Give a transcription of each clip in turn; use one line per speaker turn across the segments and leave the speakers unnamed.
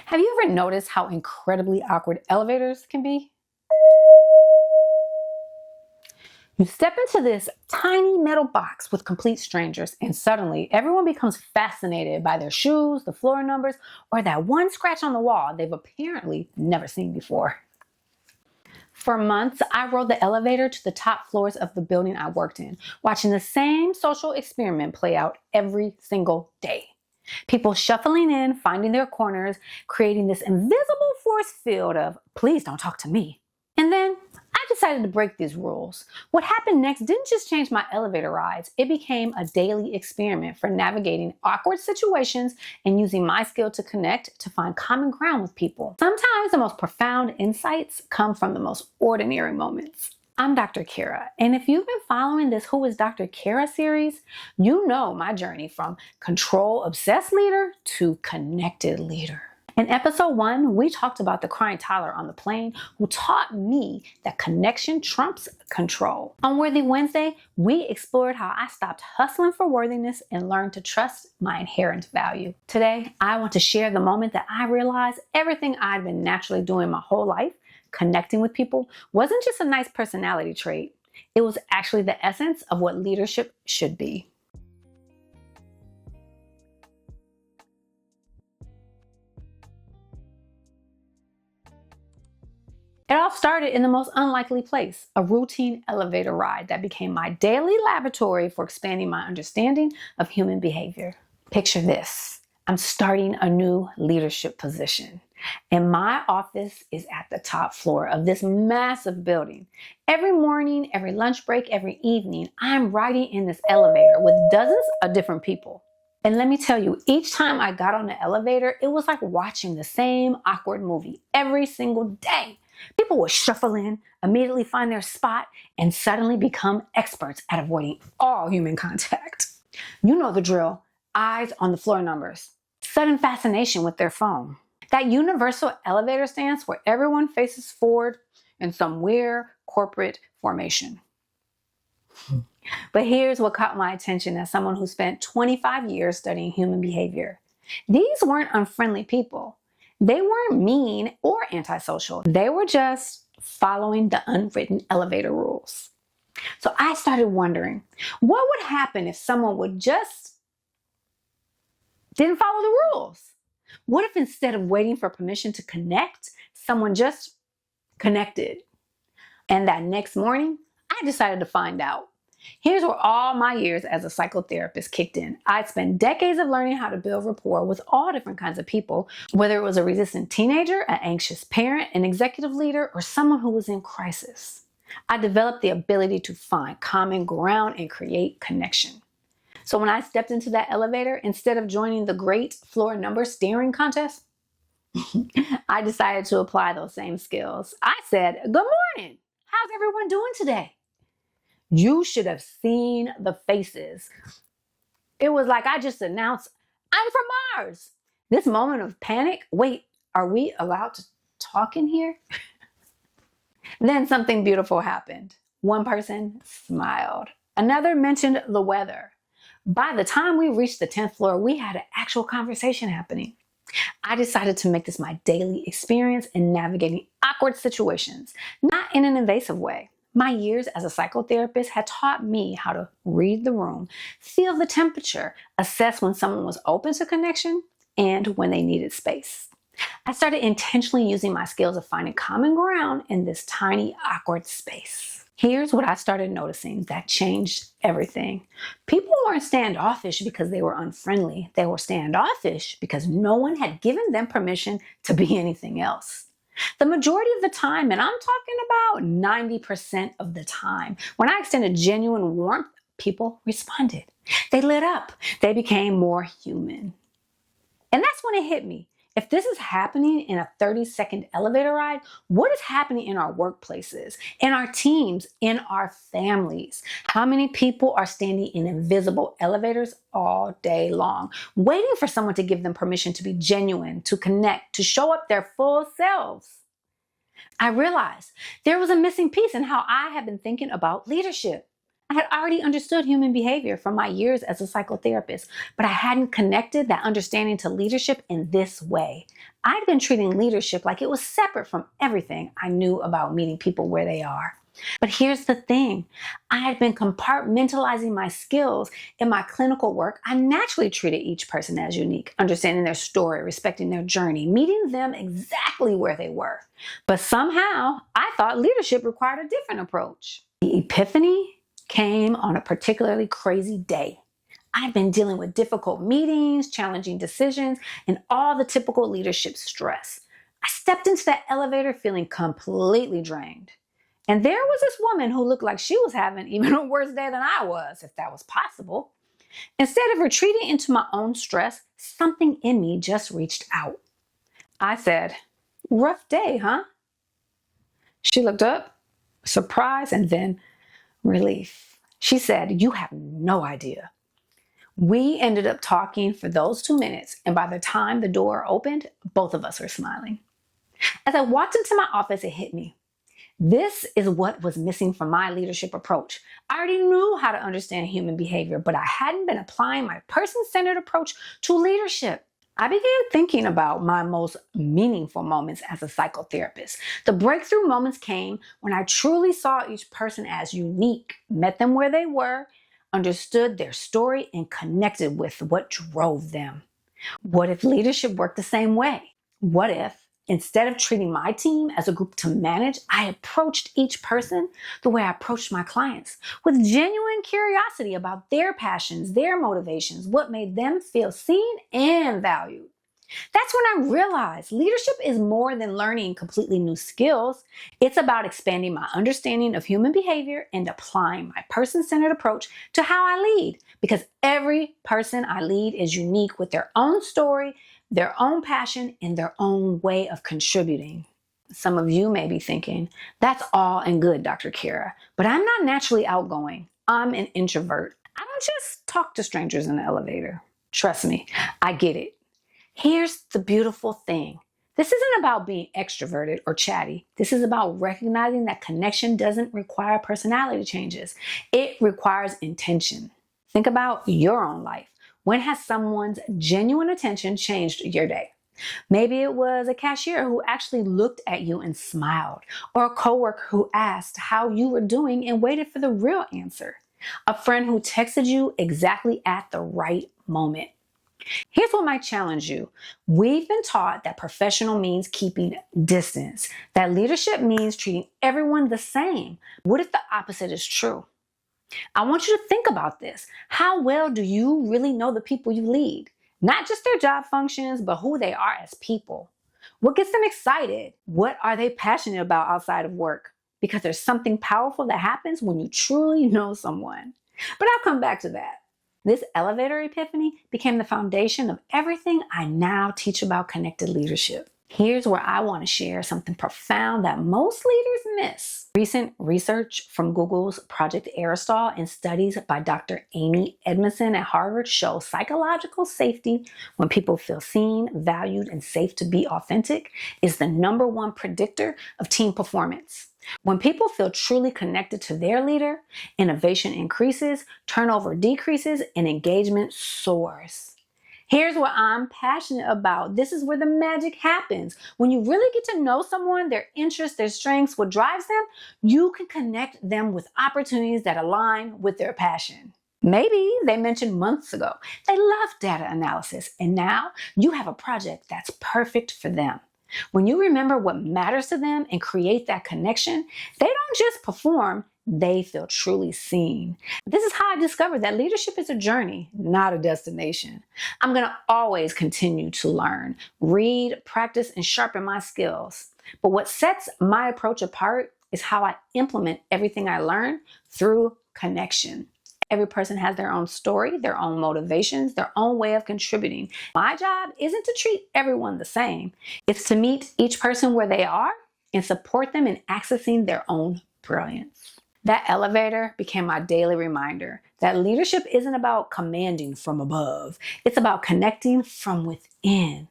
Have you ever noticed how incredibly awkward elevators can be? You step into this tiny metal box with complete strangers, and suddenly everyone becomes fascinated by their shoes, the floor numbers, or that one scratch on the wall they've apparently never seen before. For months, I rode the elevator to the top floors of the building I worked in, watching the same social experiment play out every single day. People shuffling in, finding their corners, creating this invisible force field of, please don't talk to me. And then I decided to break these rules. What happened next didn't just change my elevator rides. It became a daily experiment for navigating awkward situations and using my skill to connect to find common ground with people. Sometimes the most profound insights come from the most ordinary moments. I'm Dr. Cara, and if you've been following this Who is Dr. Cara series, you know my journey from control-obsessed leader to connected leader. In episode 1, we talked about the crying toddler on the plane who taught me that connection trumps control. On Worthy Wednesday, we explored how I stopped hustling for worthiness and learned to trust my inherent value. Today, I want to share the moment that I realized everything I'd been naturally doing my whole life, connecting with people, wasn't just a nice personality trait. It was actually the essence of what leadership should be. It all started in the most unlikely place, a routine elevator ride that became my daily laboratory for expanding my understanding of human behavior. Picture this. I'm starting a new leadership position, and my office is at the top floor of this massive building. Every morning, every lunch break, every evening, I'm riding in this elevator with dozens of different people. And let me tell you, each time I got on the elevator, it was like watching the same awkward movie every single day. People would shuffle in, immediately find their spot, and suddenly become experts at avoiding all human contact. You know the drill. Eyes on the floor numbers. Sudden fascination with their phone. That universal elevator stance where everyone faces forward in some weird corporate formation. But here's what caught my attention as someone who spent 25 years studying human behavior. These weren't unfriendly people. They weren't mean or antisocial. They were just following the unwritten elevator rules. So I started wondering, what would happen if someone would just didn't follow the rules? What if instead of waiting for permission to connect, someone just connected? And that next morning, I decided to find out. Here's where all my years as a psychotherapist kicked in. I'd spent decades of learning how to build rapport with all different kinds of people, whether it was a resistant teenager, an anxious parent, an executive leader, or someone who was in crisis. I developed the ability to find common ground and create connection. So when I stepped into that elevator, instead of joining the great floor number staring contest, I decided to apply those same skills. I said, "Good morning. How's everyone doing today?" You should have seen the faces. It was like I just announced, "I'm from Mars." This moment of panic, wait, are we allowed to talk in here? Then something beautiful happened. One person smiled. Another mentioned the weather. By the time we reached the 10th floor, we had an actual conversation happening. I decided to make this my daily experience in navigating awkward situations, not in an invasive way. My years as a psychotherapist had taught me how to read the room, feel the temperature, assess when someone was open to connection and when they needed space. I started intentionally using my skills of finding common ground in this tiny, awkward space. Here's what I started noticing that changed everything. People weren't standoffish because they were unfriendly. They were standoffish because no one had given them permission to be anything else. The majority of the time, and I'm talking about 90% of the time, when I extended genuine warmth, people responded. They lit up. They became more human. And that's when it hit me. If this is happening in a 30-second elevator ride, what is happening in our workplaces, in our teams, in our families? How many people are standing in invisible elevators all day long, waiting for someone to give them permission to be genuine, to connect, to show up their full selves? I realized there was a missing piece in how I had been thinking about leadership. I had already understood human behavior from my years as a psychotherapist, but I hadn't connected that understanding to leadership in this way. I'd been treating leadership like it was separate from everything I knew about meeting people where they are. But here's the thing. I had been compartmentalizing my skills in my clinical work. I naturally treated each person as unique, understanding their story, respecting their journey, meeting them exactly where they were. But somehow, I thought leadership required a different approach. The epiphany came on a particularly crazy day. I'd been dealing with difficult meetings, challenging decisions, and all the typical leadership stress. I stepped into that elevator feeling completely drained. And there was this woman who looked like she was having even a worse day than I was, if that was possible. Instead of retreating into my own stress, something in me just reached out. I said, "Rough day, huh?" She looked up, surprise, and then relief. She said, "You have no idea." We ended up talking for those 2 minutes, and by the time the door opened, both of us were smiling. As I walked into my office, it hit me. This is what was missing from my leadership approach. I already knew how to understand human behavior, but I hadn't been applying my person-centered approach to leadership. I began thinking about my most meaningful moments as a psychotherapist. The breakthrough moments came when I truly saw each person as unique, met them where they were, understood their story, and connected with what drove them. What if leadership worked the same way? What if, instead of treating my team as a group to manage, I approached each person the way I approached my clients, with genuine curiosity about their passions, their motivations, what made them feel seen and valued? That's when I realized leadership is more than learning completely new skills. It's about expanding my understanding of human behavior and applying my person-centered approach to how I lead, because every person I lead is unique with their own story, their own passion, and their own way of contributing. Some of you may be thinking, "That's all and good, Dr. Cara, but I'm not naturally outgoing. I'm an introvert. I don't just talk to strangers in the elevator." Trust me, I get it. Here's the beautiful thing. This isn't about being extroverted or chatty. This is about recognizing that connection doesn't require personality changes. It requires intention. Think about your own life. When has someone's genuine attention changed your day? Maybe it was a cashier who actually looked at you and smiled, or a coworker who asked how you were doing and waited for the real answer. A friend who texted you exactly at the right moment. Here's what might challenge you. We've been taught that professional means keeping distance, that leadership means treating everyone the same. What if the opposite is true? I want you to think about this. How well do you really know the people you lead? Not just their job functions, but who they are as people. What gets them excited? What are they passionate about outside of work? Because there's something powerful that happens when you truly know someone. But I'll come back to that. This elevator epiphany became the foundation of everything I now teach about connected leadership. Here's where I want to share something profound that most leaders miss. Recent research from Google's Project Aristotle and studies by Dr. Amy Edmondson at Harvard show psychological safety, when people feel seen, valued, and safe to be authentic, is the #1 predictor of team performance. When people feel truly connected to their leader, innovation increases, turnover decreases, and engagement soars. Here's what I'm passionate about. This is where the magic happens. When you really get to know someone, their interests, their strengths, what drives them, you can connect them with opportunities that align with their passion. Maybe they mentioned months ago they love data analysis, and now you have a project that's perfect for them. When you remember what matters to them and create that connection, they don't just perform, they feel truly seen. This is how I discovered that leadership is a journey, not a destination. I'm going to always continue to learn, read, practice, and sharpen my skills. But what sets my approach apart is how I implement everything I learn through connection. Every person has their own story, their own motivations, their own way of contributing. My job isn't to treat everyone the same. It's to meet each person where they are and support them in accessing their own brilliance. That elevator became my daily reminder that leadership isn't about commanding from above. It's about connecting from within.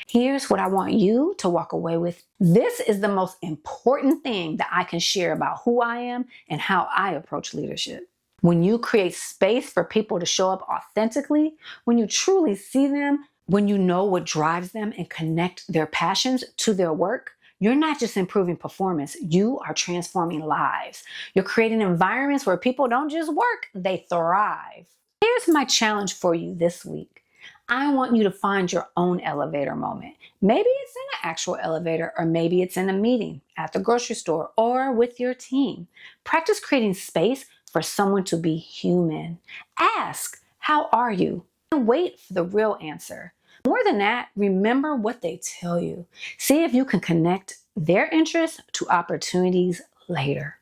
Here's what I want you to walk away with. This is the most important thing that I can share about who I am and how I approach leadership. When you create space for people to show up authentically, when you truly see them, when you know what drives them and connect their passions to their work, you're not just improving performance, you are transforming lives. You're creating environments where people don't just work, they thrive. Here's my challenge for you this week. I want you to find your own elevator moment. Maybe it's in an actual elevator, or maybe it's in a meeting at the grocery store or with your team. Practice creating space for someone to be human. Ask, how are you? And wait for the real answer. More than that, remember what they tell you. See if you can connect their interests to opportunities later.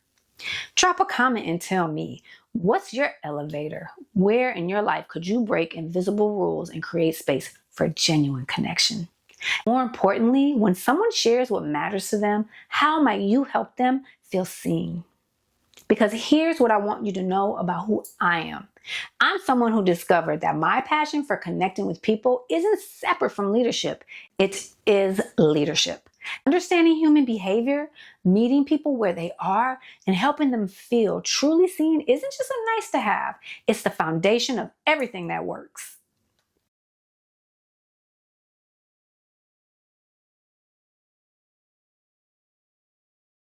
Drop a comment and tell me, what's your elevator? Where in your life could you break invisible rules and create space for genuine connection? More importantly, when someone shares what matters to them, how might you help them feel seen? Because here's what I want you to know about who I am. I'm someone who discovered that my passion for connecting with people isn't separate from leadership. It is leadership. Understanding human behavior, meeting people where they are, and helping them feel truly seen isn't just a nice to have. It's the foundation of everything that works.